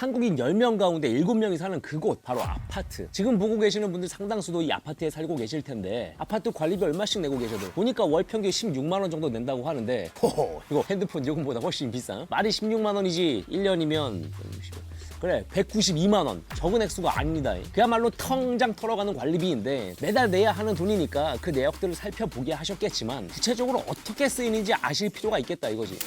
한국인 10명 가운데 7명이 사는 그곳 바로 아파트. 지금 보고 계시는 분들 상당수도 이 아파트에 살고 계실 텐데 아파트 관리비 얼마씩 내고 계셔도 보니까 월 평균 16만 원 정도 낸다고 하는데 호호 이거 핸드폰 요금보다 훨씬 비싼 말이 16만 원이지 1년이면 그래 192만 원 적은 액수가 아닙니다. 그야말로 텅장 털어가는 관리비인데 매달 내야 하는 돈이니까 그 내역들을 살펴보게 하셨겠지만 구체적으로 어떻게 쓰이는지 아실 필요가 있겠다 이거지.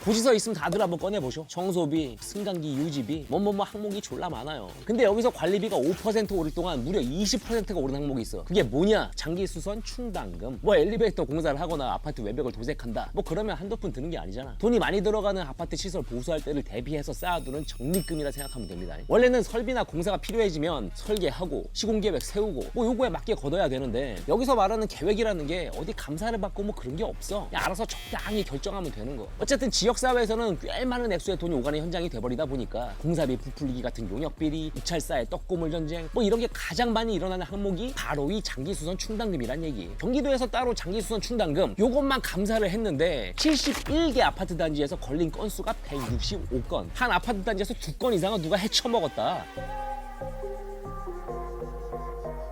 고지서 있으면 다들 한번 꺼내보쇼. 청소비, 승강기 유지비, 뭐뭐뭐 항목이 졸라 많아요. 근데 여기서 관리비가 5% 오를 동안 무려 20%가 오른 항목이 있어. 그게 뭐냐? 장기수선 충당금. 뭐 엘리베이터 공사를 하거나 아파트 외벽을 도색한다. 뭐 그러면 한두 푼 드는 게 아니잖아. 돈이 많이 들어가는 아파트 시설 보수할 때를 대비해서 쌓아두는 적립금이라 생각하면 됩니다. 원래는 설비나 공사가 필요해지면 설계하고 시공계획 세우고 뭐 요거에 맞게 걷어야 되는데 여기서 말하는 계획이라는 게 어디 감사를 받고 뭐 그런 게 없어. 그냥 알아서 적당히 결정하면 되는 거. 어쨌든 지역사회에서는 꽤 많은 액수의 돈이 오가는 현장이 돼버리다 보니까 공사비 부풀리기 같은 용역비리, 입찰사의 떡고물 전쟁 뭐 이런 게 가장 많이 일어나는 항목이 바로 이 장기수선 충당금이란 얘기. 경기도에서 따로 장기수선 충당금 요것만 감사를 했는데 71개 아파트 단지에서 걸린 건수가 165건. 한 아파트 단지에서 2건 이상은 누가 헤쳐먹었다.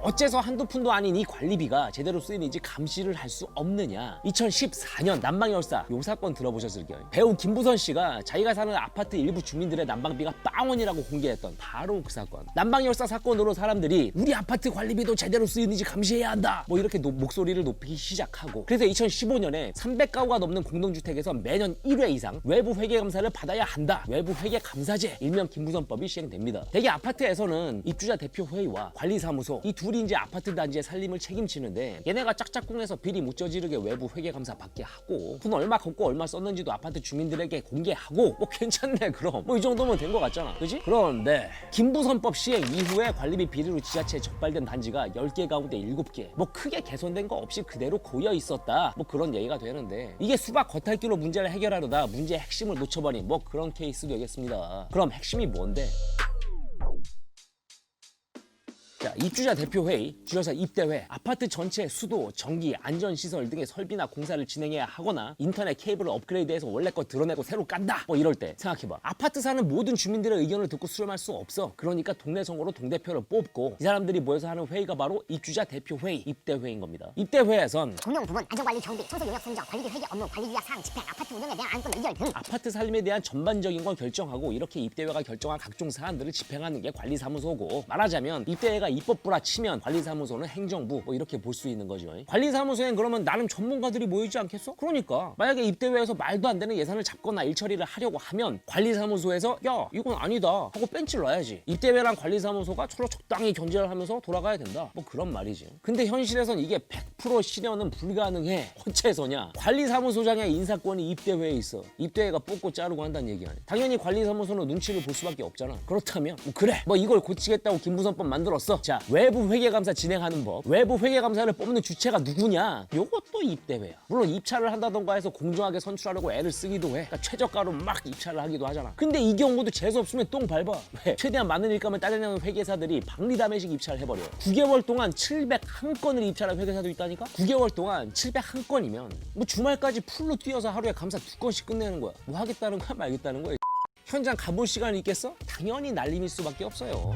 어째서 한두 푼도 아닌 이 관리비가 제대로 쓰이는지 감시를 할 수 없느냐. 2014년 난방열사 요 사건 들어보셨을게요. 배우 김부선 씨가 자기가 사는 아파트 일부 주민들의 난방비가 빵원이라고 공개했던 바로 그 사건. 난방열사 사건으로 사람들이 우리 아파트 관리비도 제대로 쓰이는지 감시해야 한다 뭐 이렇게 목소리를 높이기 시작하고 그래서 2015년에 300가구가 넘는 공동주택에서 매년 1회 이상 외부 회계감사를 받아야 한다. 외부 회계감사제 일명 김부선법이 시행됩니다. 대개 아파트에서는 입주자 대표회의와 관리사무소 이 둘이 이제 아파트 단지의 살림을 책임지는데 얘네가 짝짝꿍해서 비리 무쩌지르게 외부 회계감사 받게 하고 돈 얼마 걷고 얼마 썼는지도 아파트 주민들에게 공개하고 뭐 괜찮네 그럼 뭐 이 정도면 된 거 같잖아 그지? 그런데 김부선법 시행 이후에 관리비 비리로 지자체에 적발된 단지가 10개 가운데 7개 뭐 크게 개선된 거 없이 그대로 고여 있었다 뭐 그런 얘기가 되는데 이게 수박 겉핥기로 문제를 해결하려다 문제의 핵심을 놓쳐버린 뭐 그런 케이스 되겠습니다. 그럼 핵심이 뭔데? 자, 입주자 대표회의, 줄여서 입대회, 아파트 전체 수도, 전기, 안전시설 등의 설비나 공사를 진행해야 하거나 인터넷 케이블을 업그레이드해서 원래 거 드러내고 새로 깐다 뭐 이럴 때 생각해봐. 아파트 사는 모든 주민들의 의견을 듣고 수렴할 수 없어. 그러니까 동네 선거로 동대표를 뽑고 이 사람들이 모여서 하는 회의가 바로 입주자 대표회의, 입대회인 겁니다. 입대회에선 공용 부문, 안전관리, 정비, 청소 용역 선정, 관리비 회계 업무, 관리 유약 사항 집행, 아파트 운영에 대한 안건 의결 등 아파트 살림에 대한 전반적인 걸 결정하고 이렇게 입대회가 결정한 각종 사안들을 집행하는 게 관리사무소고 말하자면 입대회가 입법부라 치면 관리사무소는 행정부 뭐 이렇게 볼 수 있는 거죠. 관리사무소엔 그러면 나름 전문가들이 모이지 않겠어? 그러니까 만약에 입대회에서 말도 안 되는 예산을 잡거나 일처리를 하려고 하면 관리사무소에서 야 이건 아니다 하고 벤치를 놔야지. 입대회랑 관리사무소가 서로 적당히 견제를 하면서 돌아가야 된다 뭐 그런 말이지. 근데 현실에선 이게 100% 실현은 불가능해. 어째서냐? 관리사무소장의 인사권이 입대회에 있어. 입대회가 뽑고 자르고 한다는 얘기 아니야. 당연히 관리사무소는 눈치를 볼 수밖에 없잖아. 그렇다면 뭐 그래 뭐 이걸 고치겠다고 김부선법 만들었어. 자 외부 회계감사 진행하는 법, 외부 회계감사를 뽑는 주체가 누구냐? 요것도 입대회야. 물론 입찰을 한다던가 해서 공정하게 선출하려고 애를 쓰기도 해. 그러니까 최저가로 막 입찰을 하기도 하잖아. 근데 이 경우도 재수 없으면 똥 밟아. 왜? 최대한 많은 일감을 따내는 회계사들이 박리담회식 입찰을 해버려. 9개월 동안 701건을 입찰한 회계사도 있다니까? 9개월 동안 701건이면 뭐 주말까지 풀로 뛰어서 하루에 감사 2건씩 끝내는 거야. 뭐 하겠다는 거야 말겠다는 거야. 현장 가볼 시간이 있겠어? 당연히 날림일 수밖에 없어요.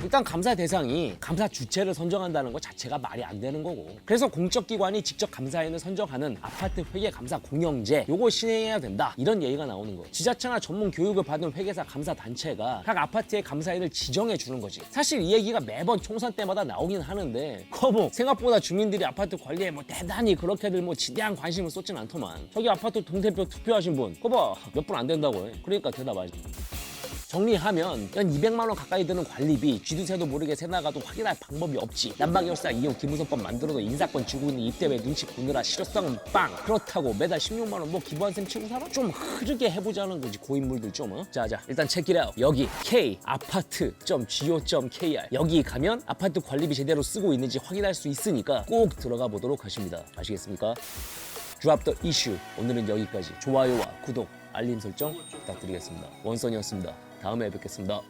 일단 감사 대상이 감사 주체를 선정한다는 것 자체가 말이 안 되는 거고 그래서 공적기관이 직접 감사인을 선정하는 아파트 회계감사 공영제 요거 시행해야 된다 이런 얘기가 나오는 거. 지자체나 전문 교육을 받은 회계사 감사 단체가 각 아파트의 감사인을 지정해 주는 거지. 사실 이 얘기가 매번 총선 때마다 나오긴 하는데 뭐 생각보다 주민들이 아파트 관리에 뭐 대단히 그렇게들 뭐 지대한 관심을 쏟진 않더만. 저기 아파트 동대표 투표하신 분 그거 봐 몇 분 안 된다고 해. 그러니까 대답하지. 정리하면 연 200만 원 가까이 드는 관리비 쥐두새도 모르게 새나가도 확인할 방법이 없지. 난방열사 이용 기무선법 만들어도 인사권 쥐고 있는 입대회 눈치 보느라 실효성은 빵. 그렇다고 매달 16만 원 뭐 기부한 셈 치고 살아? 좀 흐르게 해보자는 거지 고인물들 좀. 자자 일단 체크잇아웃. 여기 kapa트.go.kr 여기 가면 아파트 관리비 제대로 쓰고 있는지 확인할 수 있으니까 꼭 들어가 보도록 하십니다. 아시겠습니까? Drop the issue. 오늘은 여기까지. 좋아요와 구독, 알림 설정 부탁드리겠습니다. 원선이었습니다. 다음에 뵙겠습니다.